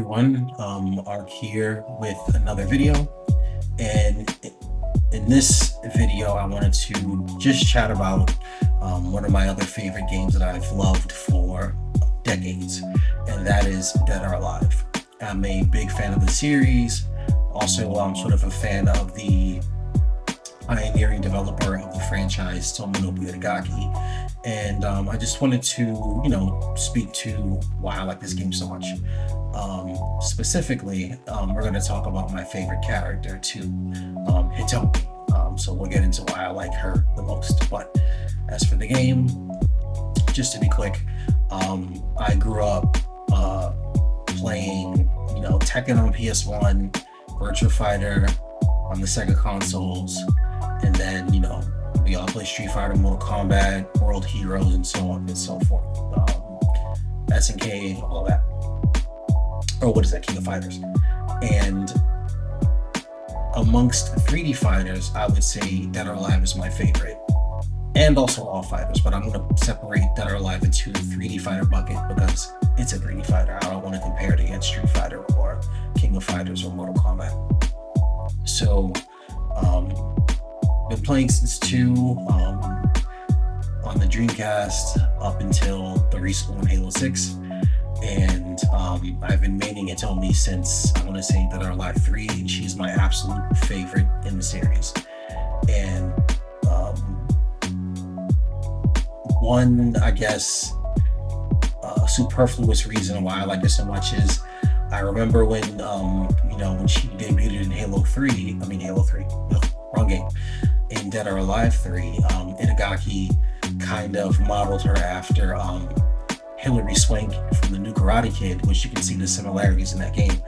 everyone. Ark here with another video, and in this video, I wanted to just chat about one of my other favorite games that I've loved for decades, and that is Dead or Alive. I'm a big fan of the series. Also, I'm sort of a fan of the pioneering developer of the franchise, Hitomi, and I just wanted to, speak to why I like this game so much. Specifically, we're going to talk about my favorite character too, Hitomi. So we'll get into why I like her the most. But as for the game, just to be quick, I grew up playing, Tekken on PS1, Virtua Fighter on the Sega consoles, and then, we all play Street Fighter, Mortal Kombat, World Heroes, and so on and so forth. SNK, all that. Or what is that, King of Fighters? And amongst 3D fighters, I would say Dead or Alive is my favorite. And also all fighters, but I'm going to separate Dead or Alive into the 3D fighter bucket because it's a 3D fighter. I don't want to compare it against Street Fighter or King of Fighters or Mortal Kombat. So, been playing since 2 on the Dreamcast up until the recent one, Halo 6. And I've been maining Hitomi since, I want to say, Dead or Alive 3, and she's my absolute favorite in the series. And one, I guess, superfluous reason why I like her so much is I remember when she debuted in Halo 3, no, wrong game, in Dead or Alive 3, Itagaki kind of modeled her after Hilary Swank from the new Karate Kid, which you can see the similarities in that game.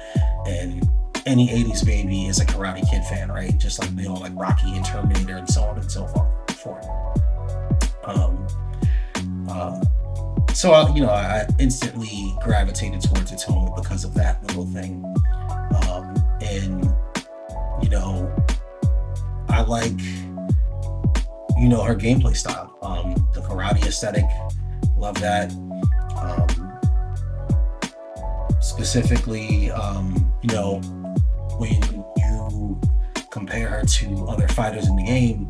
And any 80s baby is a Karate Kid fan, right? Just like they all like Rocky and Terminator and so on and so forth. So I instantly gravitated towards Hitomi because of that little thing. And I like her gameplay style, the karate aesthetic, love that. Specifically, when you compare her to other fighters in the game,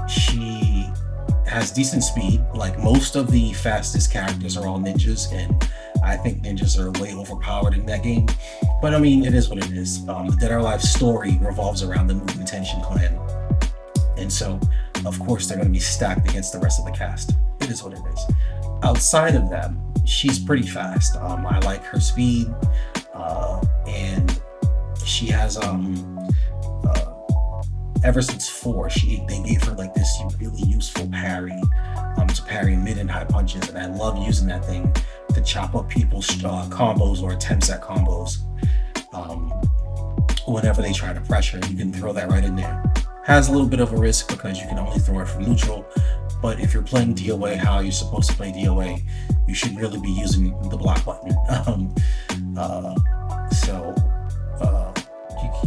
she has decent speed. Like most of the fastest characters are all ninjas, and I think ninjas are way overpowered in that game. But I mean, it is what it is. The Dead or Alive story revolves around the Mugen Tenshin clan, and so of course they're going to be stacked against the rest of the cast. It is what it is. Outside of that, she's pretty fast. I like her speed, and she has ever since 4, they gave her like this really useful parry to parry mid and high punches, and I love using that thing to chop up people's combos or attempts at combos. Whenever they try to pressure, you can throw that right in there. Has a little bit of a risk because you can only throw it from neutral, but if you're playing DOA how you're supposed to play DOA, you should really be using the block button.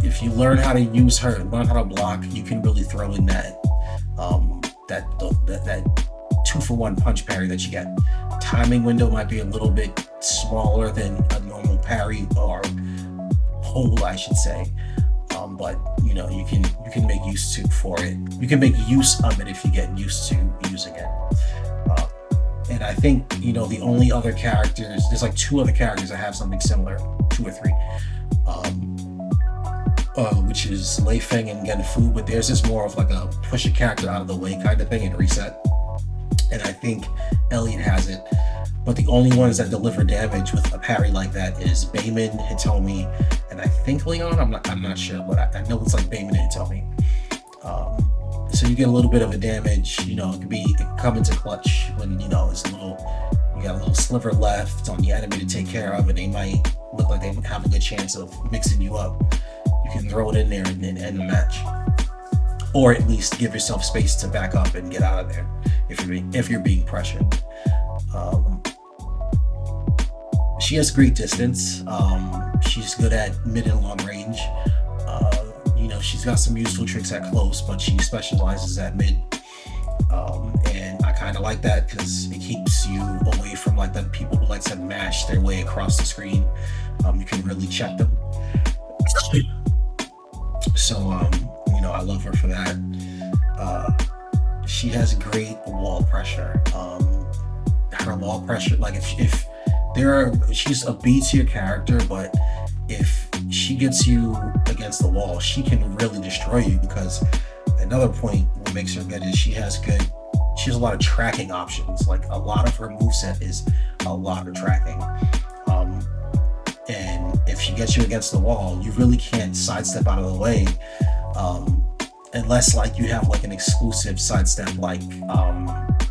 If you learn how to use her, learn how to block, you can really throw in that 2-for-1 punch parry that you get. Timing window might be a little bit smaller than a normal parry or hold, I should say. But you can make use for it. You can make use of it if you get used to using it. And I think the only other characters, there's like 2 other characters that have something similar, 2 or 3, which is Lei Feng and Genfu. But theirs is more of like a push a character out of the way kind of thing and reset. And I think Elliot has it. But the only ones that deliver damage with a parry like that is Bayman, Hitomi, and I think Leon. I'm not sure, but I know it's like Bayman and Hitomi. So you get a little bit of a damage. It can come into clutch when you got a little sliver left on the enemy to take care of, and they might look like they have a good chance of mixing you up. You can throw it in there and then end the match, or at least give yourself space to back up and get out of there if you're being pressured. She has great distance. She's good at mid and long range. She's got some useful tricks at close, but she specializes at mid. And I kind of like that because it keeps you away from like the people who like to mash their way across the screen. You can really check them. So I love her for that. Uh, she has great wall pressure. Her wall pressure, like if there are, she's a B tier character, but if she gets you against the wall, she can really destroy you. Because another point what makes her good is she has a lot of tracking options. Like a lot of her moveset is a lot of tracking. And if she gets you against the wall, you really can't sidestep out of the way, unless like you have like an exclusive sidestep, like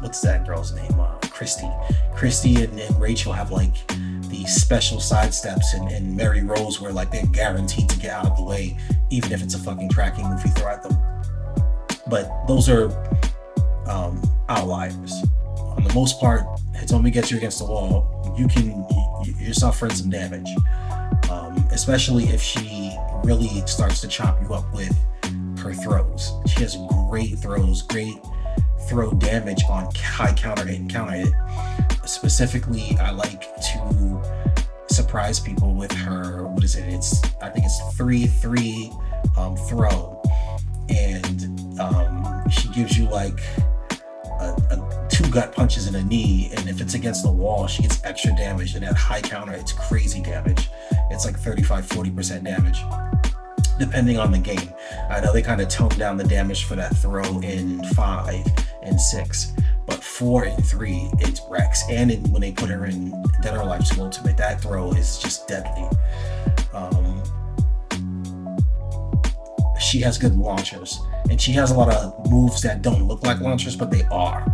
what's that girl's name? Christy and Rachel have like these special sidesteps, and Mary Rose where like they're guaranteed to get out of the way, even if it's a fucking tracking move you throw at them. But those are outliers. On the most part, Hitomi gets you against the wall, you're suffering some damage. Especially if she really starts to chop you up with her throws. She has great throws, great throw damage on high counter hit and counter hit. Specifically, I like to surprise people with her, I think it's 3-3 throw. And she gives you like two gut punches and a knee, and if it's against the wall, she gets extra damage, and at high counter, it's crazy damage. It's like 35-40% damage, depending on the game. I know they kind of toned down the damage for that throw in 5 and 6, but 4 and 3, it's wrecks. And when they put her in Dead or Alive 2 Ultimate, that throw is just deadly. She has good launchers, and she has a lot of moves that don't look like launchers, but they are.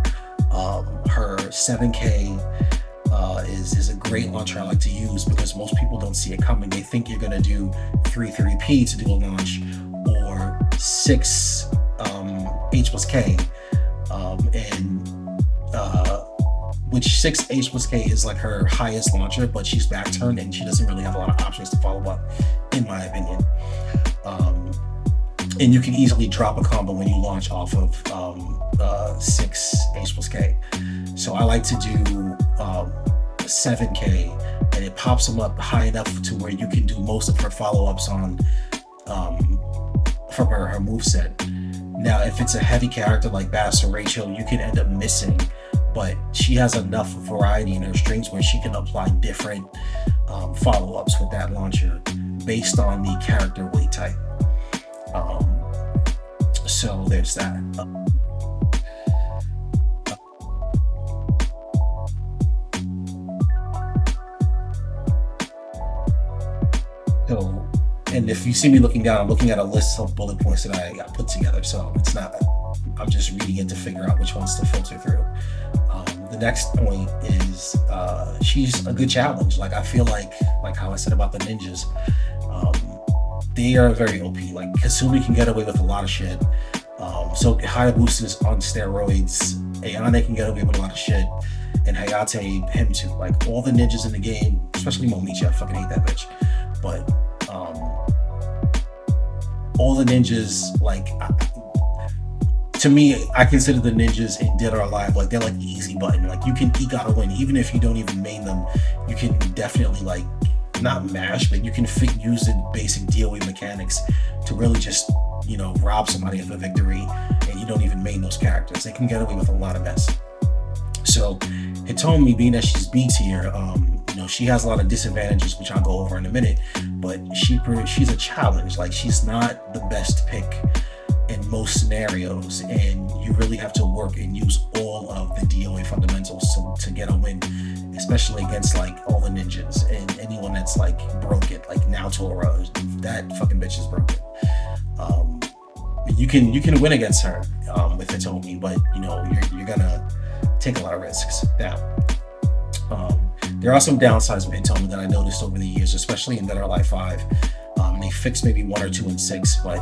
Her 7K is a great launcher I like to use, because most people don't see it coming. They think you're going to do 3-3P to do a launch, or 6 H plus K, which 6 H plus K is like her highest launcher, but she's back turned and she doesn't really have a lot of options to follow up, in my opinion. And you can easily drop a combo when you launch off of 6 H plus K. So I like to do 7K, and it pops them up high enough to where you can do most of her follow-ups on from her moveset. Now, if it's a heavy character like Bass or Rachel, you can end up missing, but she has enough variety in her strings where she can apply different follow-ups with that launcher based on the character weight type. So there's that. So, and if you see me looking down, I'm looking at a list of bullet points that I put together. So it's not, I'm just reading it to figure out which ones to filter through. The next point is she's a good challenge. Like I feel like how I said about the ninjas, they are very OP. Like Kasumi can get away with a lot of shit. So Hayabusa's on steroids. Ayane can get away with a lot of shit, and Hayate, him too. Like all the ninjas in the game, especially Momichi, I fucking hate that bitch. But all the ninjas, like to me, I consider the ninjas in Dead or Alive like they're like the easy button. Like you can eke out a win, even if you don't even main them. You can definitely like not mash, but you can use the basic DOE mechanics to really just rob somebody of a victory, and you don't even main those characters. They can get away with a lot of mess. So Hitomi, being that she's B tier, she has a lot of disadvantages, which I'll go over in a minute, but she's a challenge. Like she's not the best pick in most scenarios, and you really have to work and use all of the DOA fundamentals to get a win, especially against like all the ninjas and anyone that's like broken, like Naotora. That fucking bitch is broken. You can win against her with Hitomi, but you're gonna take a lot of risks. Now, there are some downsides with Hitomi that I noticed over the years, especially in Dead or Alive 5. They fixed maybe 1 or 2 and 6, but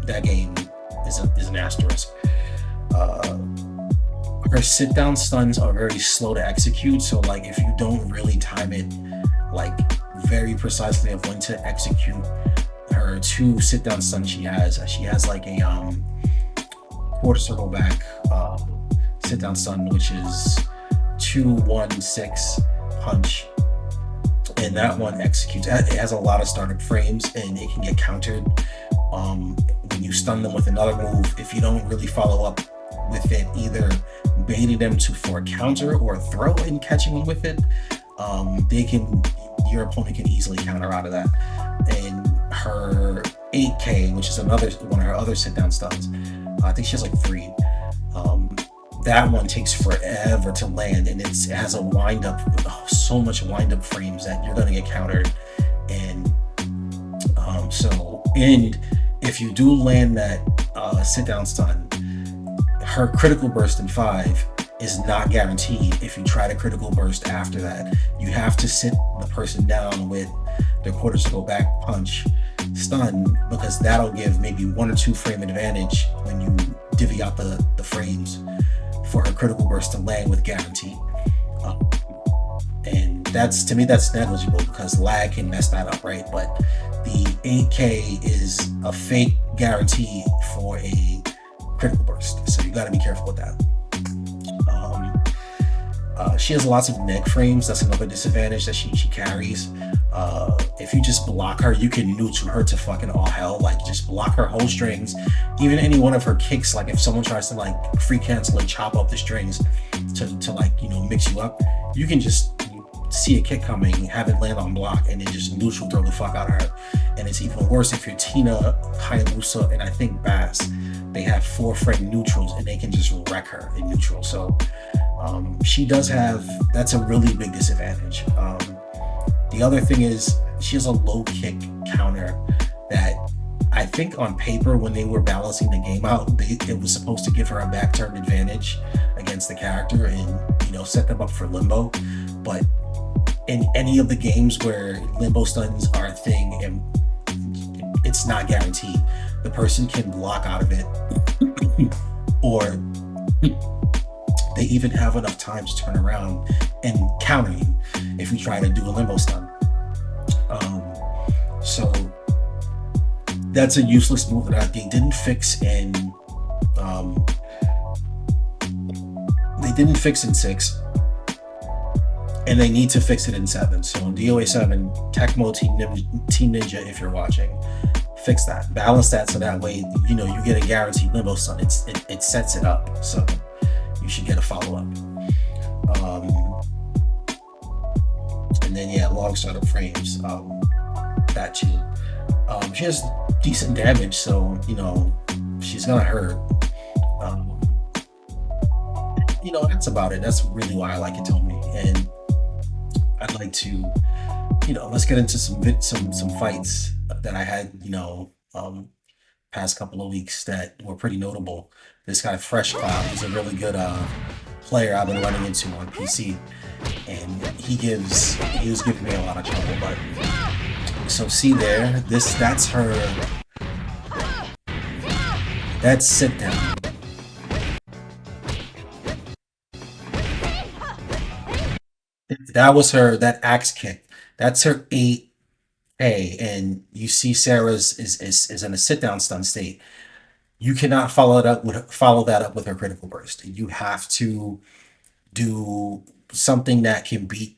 that game is an asterisk. Her sit-down stuns are very slow to execute, so like if you don't really time it like very precisely of when to execute her 2 sit-down stuns she has like a quarter circle back sit down stun, which is 2-1-6 punch, and that one executes. It has a lot of startup frames, and it can get countered when you stun them with another move. If you don't really follow up with it, either baiting them for a counter or a throw and catching them with it, your opponent can easily counter out of that. And her 8K, which is another one of her other sit down stuns, I think she has like 3. That one takes forever to land, and it has a wind up, so much wind up frames that you're gonna get countered. And and if you do land that sit down stun, her critical burst in 5 is not guaranteed. If you try to critical burst after that, you have to sit the person down with the quarter circle back punch stun, because that'll give maybe 1 or 2 frame advantage when you divvy out the frames for her critical burst to land with guarantee. And to me that's negligible, because lag can mess that up, right? But the 8K is a fake guarantee for a critical burst, so you got to be careful with that. She has lots of neck frames. That's another disadvantage that she carries. If you just block her, you can neutral her to fucking all hell. Like, just block her whole strings, even any one of her kicks. Like, if someone tries to like free cancel and chop up the strings to like, you know, mix you up, you can just see a kick coming, have it land on block, and then just neutral throw the fuck out of her. And it's even worse if you're Tina, Hayabusa, and I think Bass. They have 4 frame neutrals, and they can just wreck her in neutral. So she does have, that's a really big disadvantage. The other thing is she has a low kick counter that I think on paper, when they were balancing the game out, it was supposed to give her a back turn advantage against the character and, you know, set them up for limbo. But in any of the games where limbo stuns are a thing, and it's not guaranteed, the person can block out of it, or they even have enough time to turn around and counter you if you try to do a limbo stun. So that's a useless move that they didn't fix in they didn't fix in 6, and they need to fix it in 7. So in DOA 7, Tecmo Team Ninja, if you're watching, fix that, balance that, so that way, you know, you get a guaranteed limbo stun. It sets it up, so you should get a follow-up. And then yeah, long startup frames, that too. She has decent damage, so, you know, she's gonna hurt. You know, that's about it. That's really why I like Hitomi. And I'd like to, you know, let's get into some fights that I had, you know, past couple of weeks that were pretty notable. This guy Fresh Cloud, he's a really good player I've been running into on PC, and he was giving me a lot of trouble. But so see there, that's her, that's sit down. That was her, that axe kick. That's her 8A, and you see Sarah's is in a sit down stun state. You cannot follow that up with her critical burst. You have to do something that can beat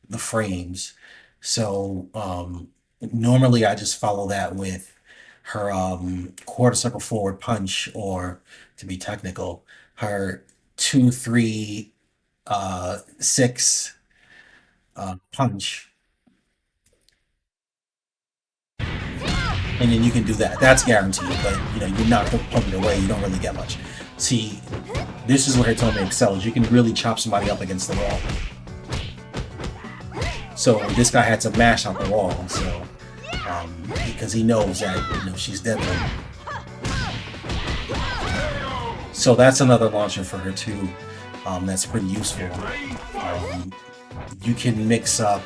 the frames. So normally I just follow that with her quarter circle forward punch, or to be technical, her 2-3-6 punch, and then you can do that. That's guaranteed, but you know, you knock the opponent away, you don't really get much. See, this is where Hitomi excels. You can really chop somebody up against the wall. So this guy had to mash out the wall, so because he knows that, you know, she's deadly. So that's another launcher for her too. That's pretty useful. You can mix up.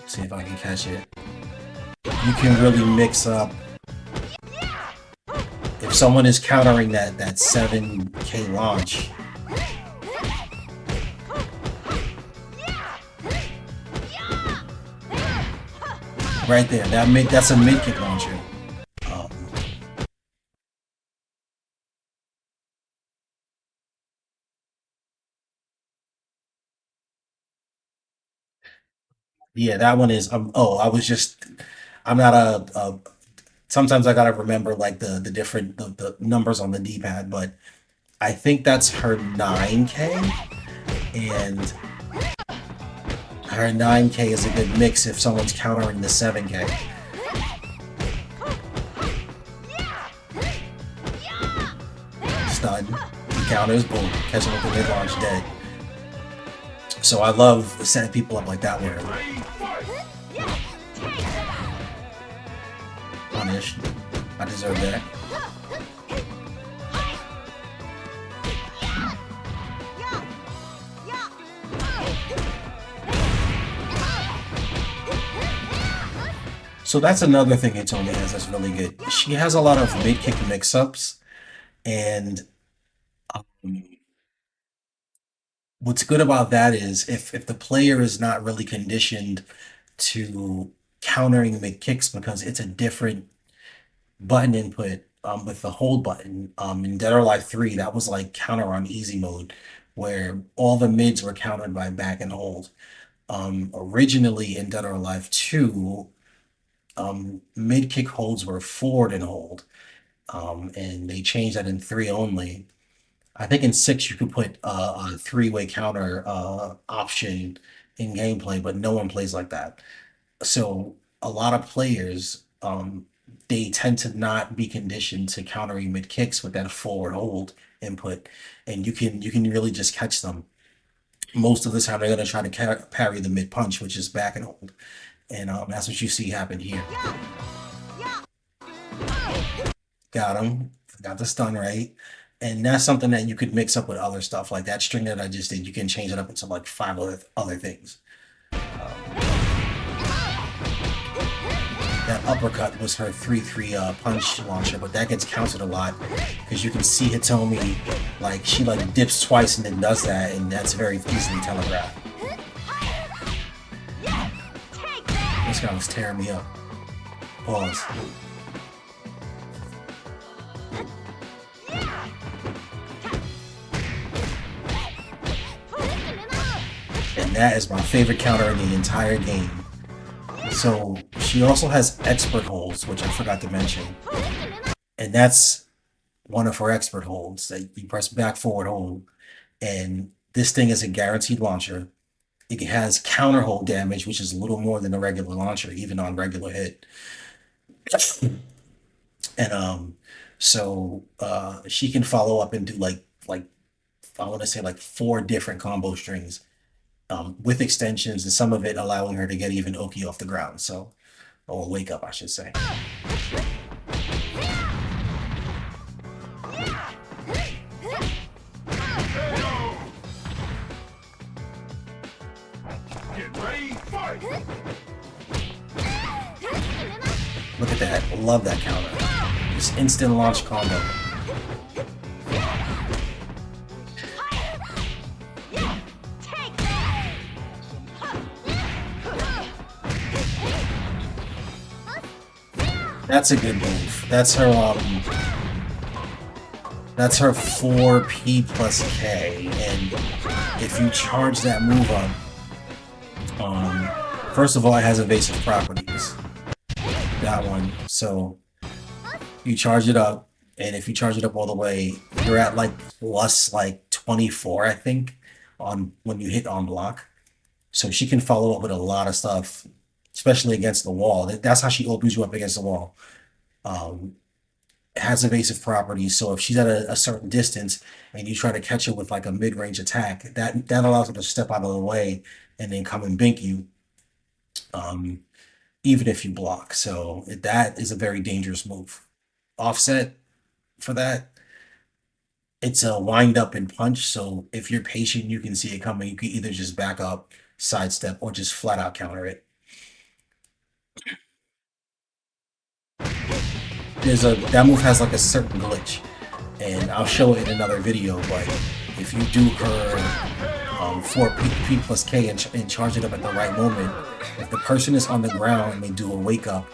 See if I can catch it. You can really mix up. If someone is countering that 7K launch, right there. That's a mid kick launcher. Um, yeah, that one is. Oh, I was just. I'm not a. Sometimes I gotta remember like the different the numbers on the D-pad, but I think that's her 9K, and her 9K is a good mix if someone's countering the 7K. Stun, he counters, boom, catch him with the mid launch, dead. So I love setting people up like that where punished. I deserve that. So that's another thing Hitomi has that's really good. She has a lot of mid kick mix ups, and um, what's good about that is if the player is not really conditioned to countering mid kicks because it's a different button input with the hold button. In Dead or Alive 3, that was like counter on easy mode, where all the mids were countered by back and hold. Originally in Dead or Alive 2, mid kick holds were forward and hold, and they changed that in 3 only. I think in 6 you could put a three-way counter option in gameplay, but no one plays like that. So a lot of players, they tend to not be conditioned to countering mid kicks with that forward hold input, and you can really just catch them. Most of the time, they're gonna try to parry the mid punch, which is back and hold, and that's what you see happen here. Got him, got the stun right, and that's something that you could mix up with other stuff like that string that I just did. You can change it up into like 5 other things. That uppercut was her 3-3 punch launcher, but that gets countered a lot because you can see Hitomi, like, she like dips twice and then does that, and that's very easily telegraphed. This guy was tearing me up. Pause. And that is my favorite counter in the entire game. So she also has expert holds, which I forgot to mention. And that's one of her expert holds that you press back forward hold. And this thing is a guaranteed launcher. It has counter hold damage, which is a little more than a regular launcher, even on regular hit. And so she can follow up and do like I want to say like 4 different combo strings with extensions, and some of it allowing her to get even Oki off the ground. So, or wake up, I should say. Look at that. Love that counter. Just instant launch combo. That's a good move. That's her 4P plus K, and if you charge that move up, first of all, it has evasive properties. That one. So you charge it up, and if you charge it up all the way, you're at like plus like 24, I think, on when you hit on block. So she can follow up with a lot of stuff, especially against the wall. That's how she opens you up against the wall. Um, has evasive properties, so if she's at a certain distance and you try to catch her with like a mid-range attack, that allows her to step out of the way and then come and bink you, um, even if you block. So that is a very dangerous move. Offset for that, it's a wind up and punch. So if you're patient, you can see it coming. You can either just back up, sidestep, or just flat out counter it. That move has like a certain glitch, and I'll show it in another video. But if you do 4 P plus K and charge it up at the right moment. If the person is on the ground and they do a wake up,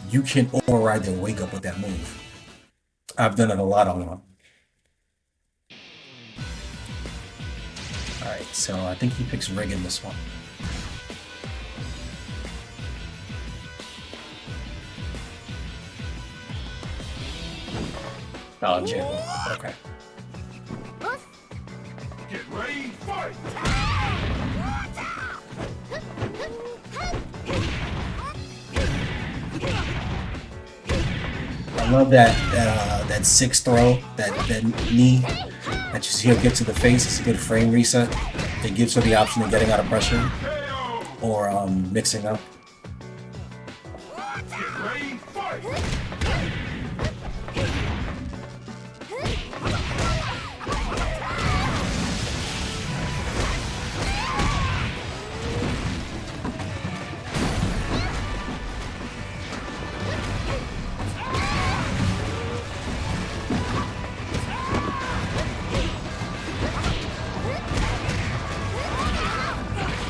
you can override their wake up with that move. I've done it a lot on them. Alright, so I think he picks Rig in this one. Oh, Jim. Okay. Get ready, fight! I love that that 6 throw, that knee that you see her get to the face. It's a good frame reset. It gives her the option of getting out of pressure or mixing up. Get ready, fight!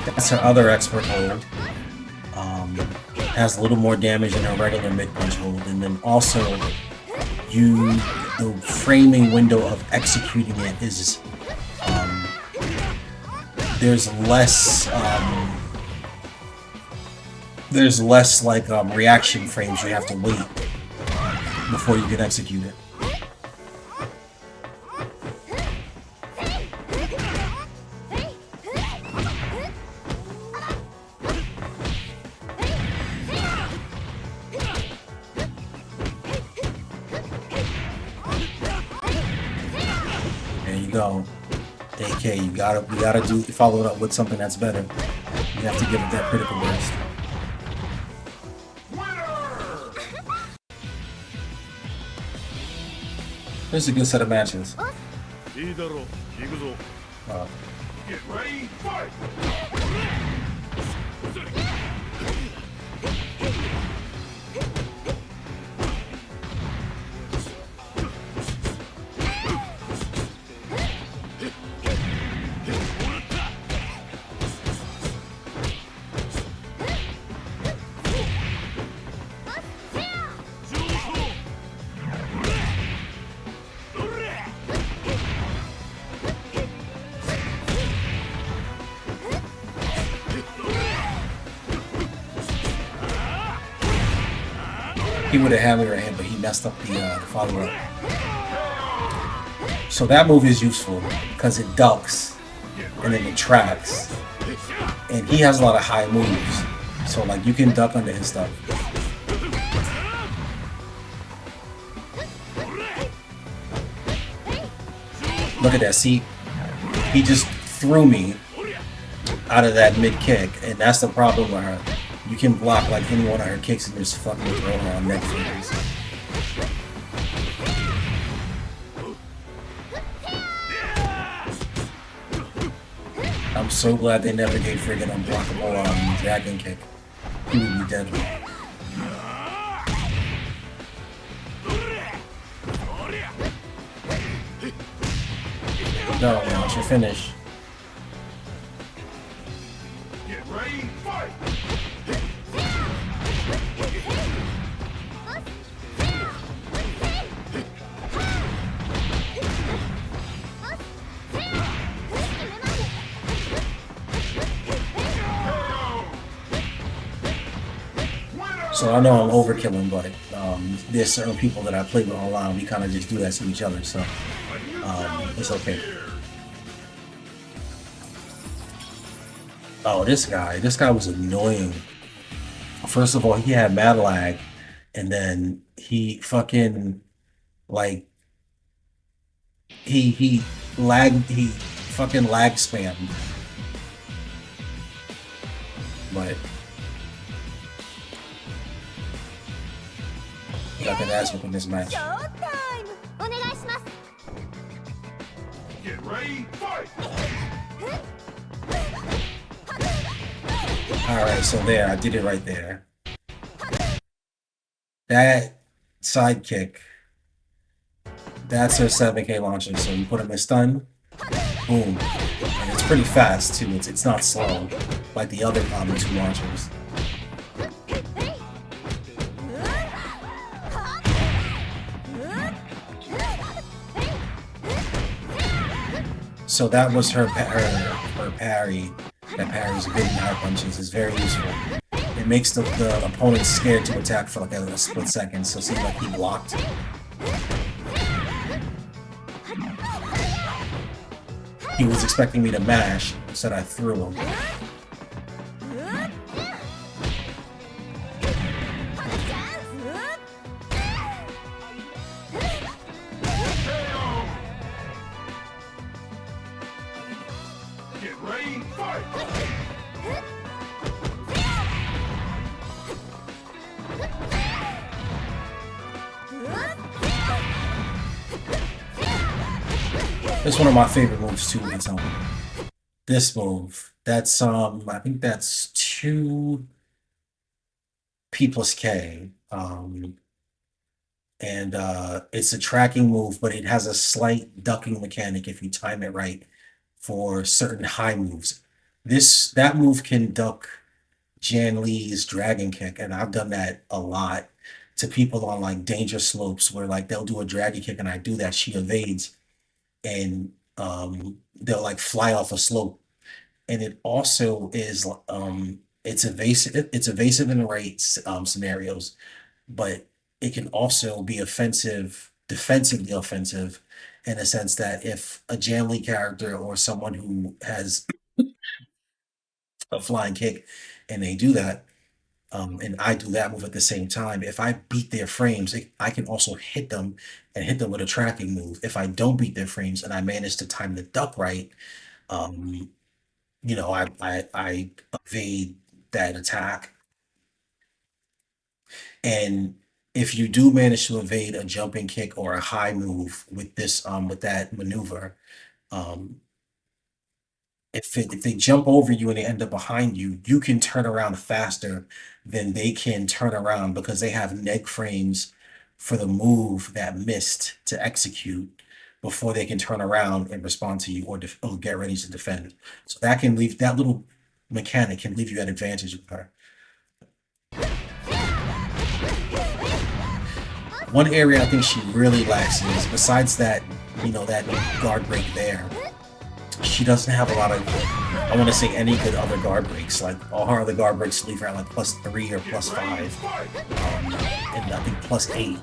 That's her other expert hold. Has a little more damage than her regular mid-punch hold, and then also the framing window of executing it is there's less like reaction frames you have to wait before you can execute it. Go, AK. You gotta follow it up with something that's better. You have to give it that critical burst. This is a good set of matches. Get ready, fight! He would have had me right hand, but he messed up the follow-up. So that move is useful because it ducks and then it tracks. And he has a lot of high moves. So like you can duck under his stuff. Look at that, see? He just threw me out of that mid kick, and that's the problem with her. You can block like any one of her kicks and just fucking throw her on neck fingers. I'm so glad they never gave friggin' unblockable dragon kick. He would be dead. No, man, it's your finish. Get ready, fight! So I know I'm overkilling, but there's certain people that I play with online. We kind of just do that to each other, so it's okay. Oh, this guy was annoying. First of all, he had mad lag, and then he fucking like he fucking lag spammed. But he got that ass whooping this match. Get ready, fight! Alright, so there, I did it right there. That side kick, that's her 7K launcher. So you put him in stun, boom, and it's pretty fast too. It's not slow like the other two launchers. So that was her parry. That parries good and high punches is very useful. It makes the opponent scared to attack for like a split second. So see, like he blocked. He was expecting me to mash, so I threw him. Get ready, fight! It's one of my favorite moves too. It's this move. That's I think that's 2 P+K. And it's a tracking move, but it has a slight ducking mechanic if you time it right for certain high moves. That move can duck Jan Lee's dragon kick, and I've done that a lot to people on like danger slopes where like they'll do a dragon kick and I do that, she evades, and they'll like fly off a slope. And it also is it's evasive in the right scenarios, but it can also be defensively offensive, in a sense that if a Jan Lee character or someone who has a flying kick and they do that, and I do that move at the same time, if I beat their frames, I can also hit them and hit them with a tracking move. If I don't beat their frames and I manage to time the duck right, um, I evade that attack. And if you do manage to evade a jumping kick or a high move with that maneuver, um, if they jump over you and they end up behind you, you can turn around faster than they can turn around because they have neg frames for the move that missed to execute before they can turn around and respond to you or get ready to defend. So that little mechanic can leave you at advantage with her. One area I think she really lacks is, besides that, that guard break there, she doesn't have a lot of, I want to say, any good other guard breaks. Like all her other guard breaks leave her at like +3 or +5, and I think +8.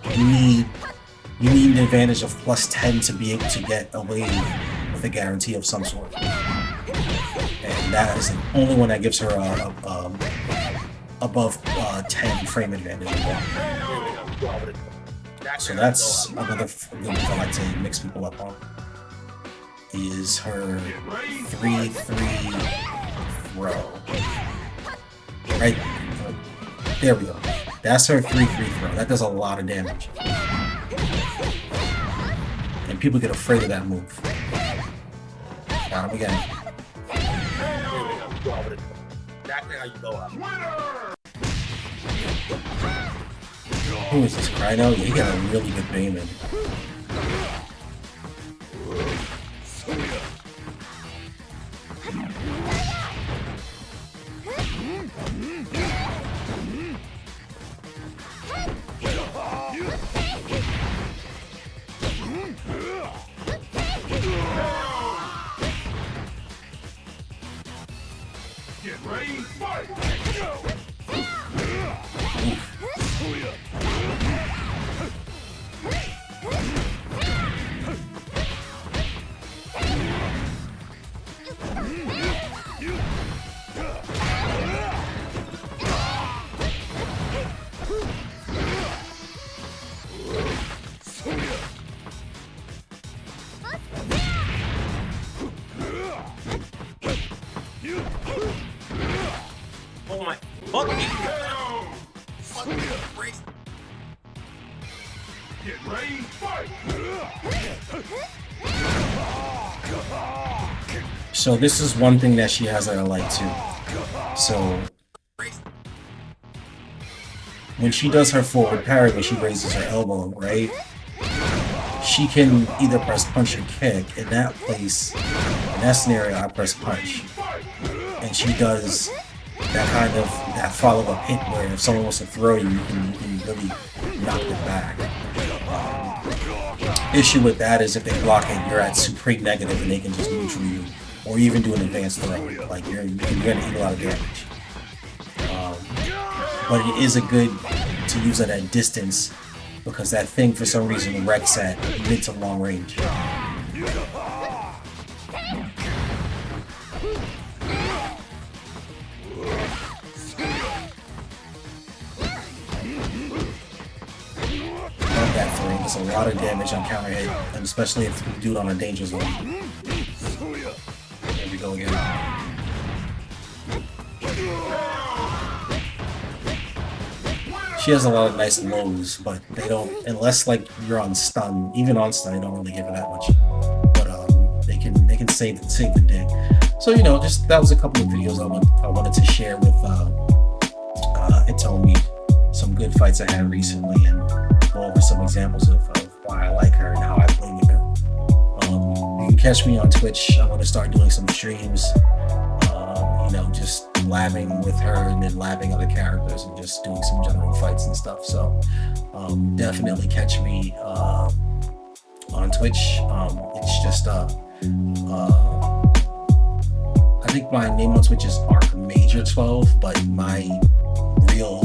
You need an advantage of +10 to be able to get away with a guarantee of some sort. And that is the only one that gives her above 10 frame advantage. So that's another good move I like to mix people up on. Is her 3-3 throw. Right there we go. That's her 3-3 throw. That does a lot of damage. And people get afraid of that move. Got him again. Exactly how you go out. Who is this? Rhino? He got a really good Bayman. Get ready, fight! Oh my fucking Get ready, fight! So this is one thing that she has that I like too. So when she does her forward parry, when she raises her elbow, right? She can either press punch or kick. In that place, In that scenario, I press punch, and she does that follow-up hit where if someone wants to throw you, you can really knock it back. Issue with that is if they block it, you're at supreme negative and they can just neutral you, or even do an advanced throw. Like you're gonna eat a lot of damage. But it is a good to use at that distance because that thing for some reason wrecks at mid to long range. That thing does a lot of damage on counter hit, and especially if you do it on a danger zone. There we go again. She has a lot of nice lows, but they don't, unless like you're on stun. Even on stun, they don't really give it that much. But they can save the day. So just that was a couple of videos I wanted to share with Hitomi. Some good fights I had recently, and go over some examples of why I like her and how I play with her. You can catch me on Twitch. I'm going to start doing some streams, just labbing with her and then labbing other characters and just doing some general fights and stuff. So definitely catch me on Twitch. It's just I think my name on Twitch is ArchMajor12, but my real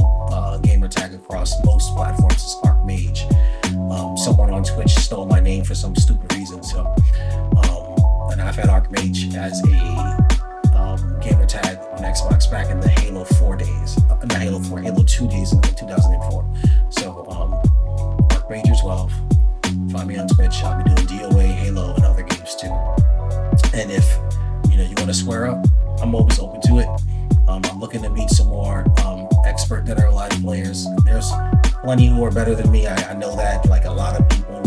gamer tag across most platforms is ArchMage. Someone on Twitch stole my name for some stupid reason, so and I've had ArchMage as a gamer tag on Xbox back in the Halo 4 days, not Halo 4, Halo 2 days in 2004. So ArchMajor12, find me on Twitch. I'll be doing DOA, Halo, and other games too. And if you want to square up, I'm always open to it. I'm looking to meet some more expert Dead or Alive players. There's plenty who are better than me. I know that, like a lot of people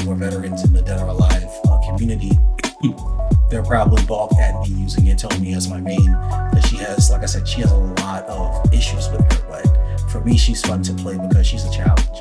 who are veterans in the Dead or Alive community, they're probably balk at me using Hitomi as my main, because she has, like I said, she has a lot of issues with her. But for me, she's fun to play because she's a challenge.